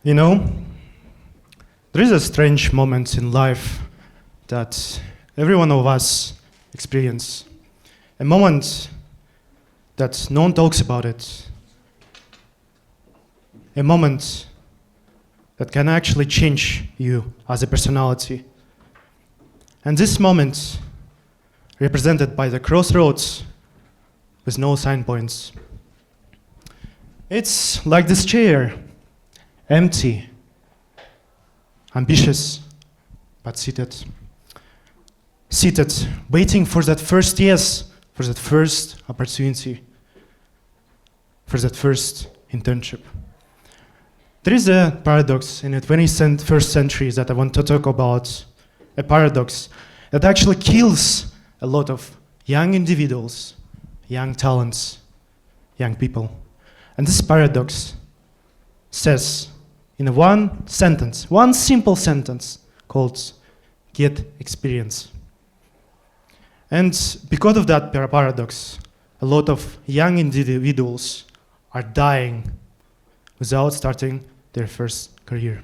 You know, there is a strange moment in life that every one of us experience. A moment that no one talks about it. A moment that can actually change you as a personality. And this moment, represented by the crossroads with no signposts. It's like this chair, empty, ambitious, but seated. Seated, waiting for that first yes, for that first opportunity, for that first internship. There is a paradox in the 21st century that I want to talk about, a paradox that actually kills a lot of young individuals, young talents, young people. And this paradox says in one sentence, one simple sentence called get experience. And because of that paradox, a lot of young individuals are dying without starting their first career.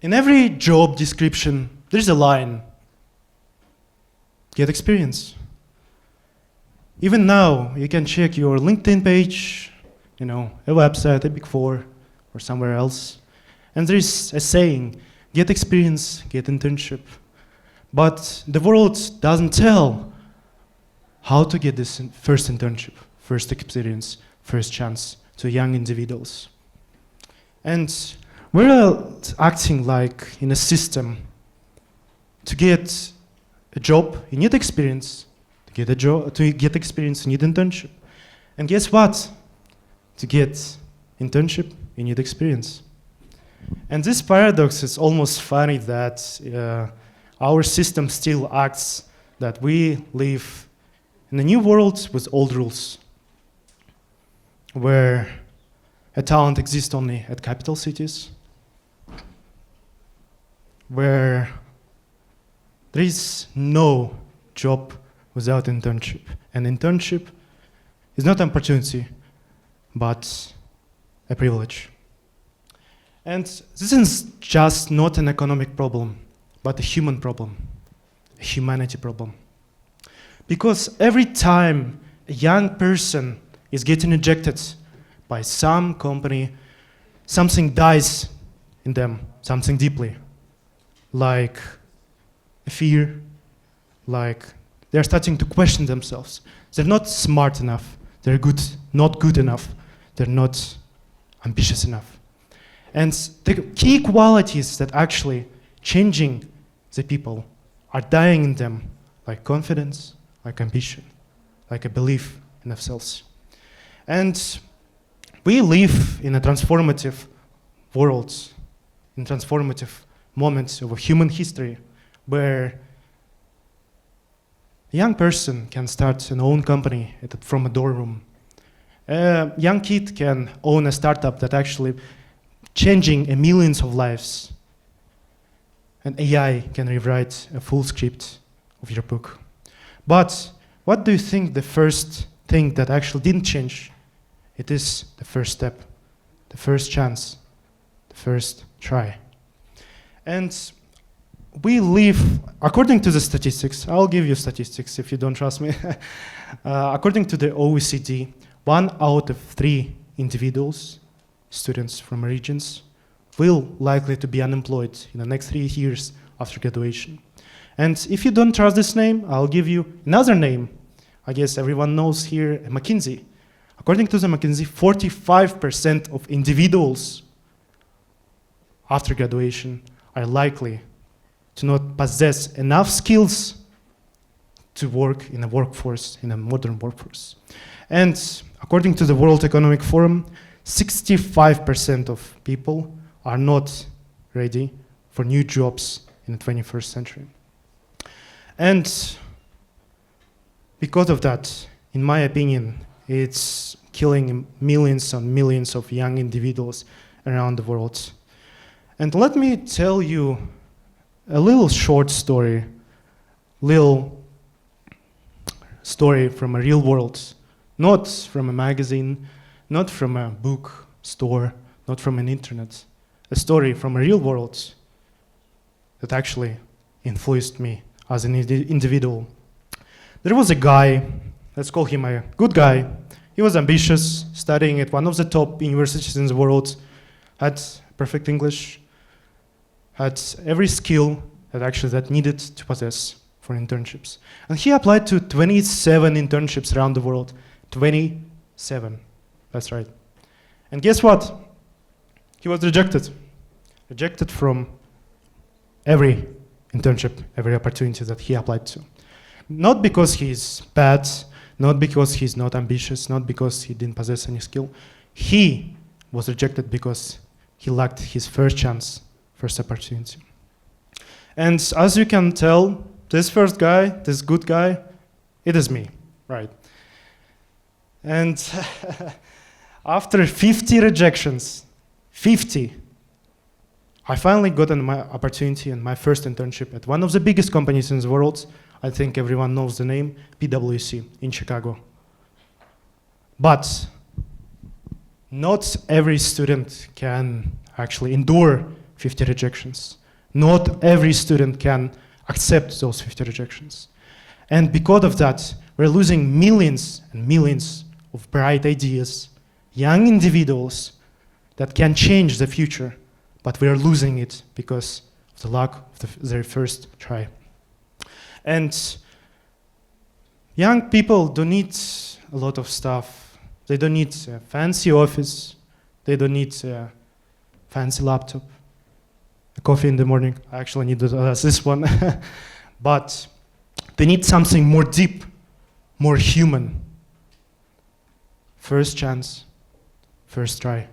In every job description, there's a line, get experience. Even now, you can check your LinkedIn page, a website, a Big Four, or somewhere else. And there is a saying, get experience, get internship. But the world doesn't tell how to get this first internship, first experience, first chance to young individuals. And we're acting like in a system. To get a job, you need experience. To get experience, you need internship. And guess what? To get internship, you need experience. And this paradox is almost funny that our system still acts that we live in a new world with old rules, where a talent exists only at capital cities, where there is no job without internship. And internship is not an opportunity, but a privilege. And this is just not an economic problem, but a human problem, a humanity problem. Because every time a young person is getting rejected by some company, something dies in them, something deeply, like a fear, like they're starting to question themselves. They're not smart enough, they're not good enough, they're not ambitious enough. And the key qualities that actually changing the people are dying in them, like confidence, like ambition, like a belief in themselves. And we live in a transformative world, in transformative moments of human history, where a young person can start an own company from a dorm room. A young kid can own a startup that actually changing millions of lives. And AI can rewrite a full script of your book. But what do you think the first thing that actually didn't change? It is the first step, the first chance, the first try. And we live, according to the statistics, I'll give you statistics if you don't trust me. According to the OECD, 1 out of 3 individuals, students from regions, will likely to be unemployed in the next 3 years after graduation. And if you don't trust this name, I'll give you another name. I guess everyone knows here, McKinsey. According to the McKinsey, 45% of individuals after graduation are likely to not possess enough skills to work in a workforce, in a modern workforce. And according to the World Economic Forum, 65% of people are not ready for new jobs in the 21st century. And because of that, in my opinion, it's killing millions and millions of young individuals around the world. And let me tell you a little short story, from a real world, not from a magazine, not from a book store, not from an internet. A story from a real world that actually influenced me as an individual. There was a guy, let's call him a good guy. He was ambitious, studying at one of the top universities in the world, had perfect English, had every skill that needed to possess for internships. And he applied to 27 internships around the world. 27, that's right. And guess what? He was rejected. Rejected from every internship, every opportunity that he applied to. Not because he's bad, not because he's not ambitious, not because he didn't possess any skill. He was rejected because he lacked his first chance, first opportunity. And as you can tell, this first guy, this good guy, it is me, right? And after 50 rejections, 50, I finally got my opportunity and my first internship at one of the biggest companies in the world. I think everyone knows the name, PwC in Chicago. But not every student can actually endure 50 rejections. Not every student can accept those 50 rejections. And because of that, we're losing millions and millions of bright ideas, young individuals that can change the future, but we're losing it because of the lack of their first try. And young people don't need a lot of stuff. They don't need a fancy office. They don't need a fancy laptop, a coffee in the morning. I actually need this one. But they need something more deep, more human. First chance, first try,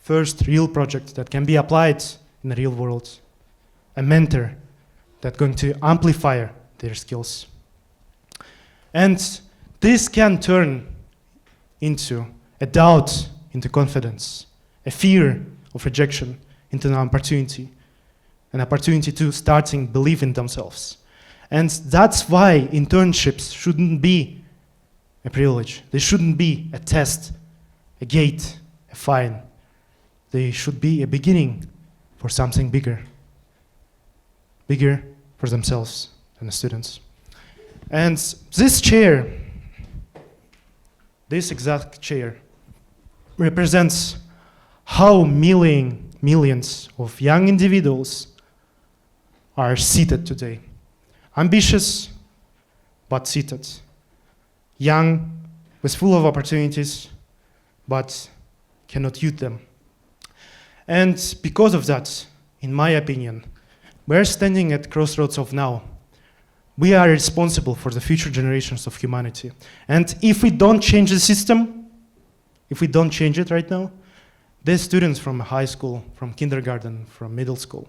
first real project that can be applied in the real world. A mentor that's going to amplify their skills. And this can turn into a doubt, into confidence, a fear of rejection into an opportunity to starting believe in themselves. And that's why internships shouldn't be a privilege. They shouldn't be a test, a gate, a fine. They should be a beginning for something bigger. Bigger for themselves and the students. And this chair, this exact chair, represents how millions of young individuals are seated today. Ambitious, but seated. Young, with full of opportunities, but cannot use them. And because of that, in my opinion, we're standing at crossroads of now. We are responsible for the future generations of humanity. And if we don't change the system, if we don't change it right now, the students from high school, from kindergarten, from middle school,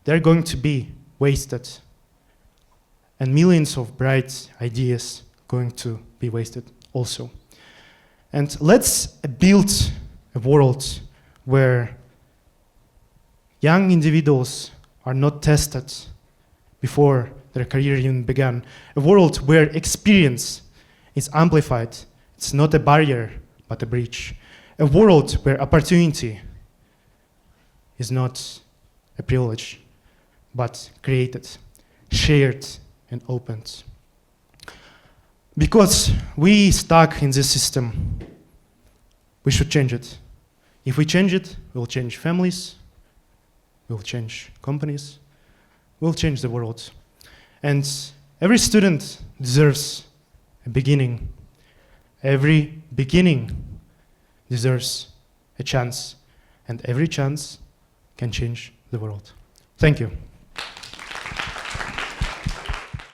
they're going to be wasted. And millions of bright ideas going to be wasted also. And let's build a world where young individuals are not tested before their career even began. A world where experience is amplified. It's not a barrier, but a bridge. A world where opportunity is not a privilege, but created, shared, and opened. Because we stuck in this system, we should change it. If we change it, we'll change families, we'll change companies, we'll change the world. And every student deserves a beginning. Every beginning deserves a chance. And every chance can change the world. Thank you.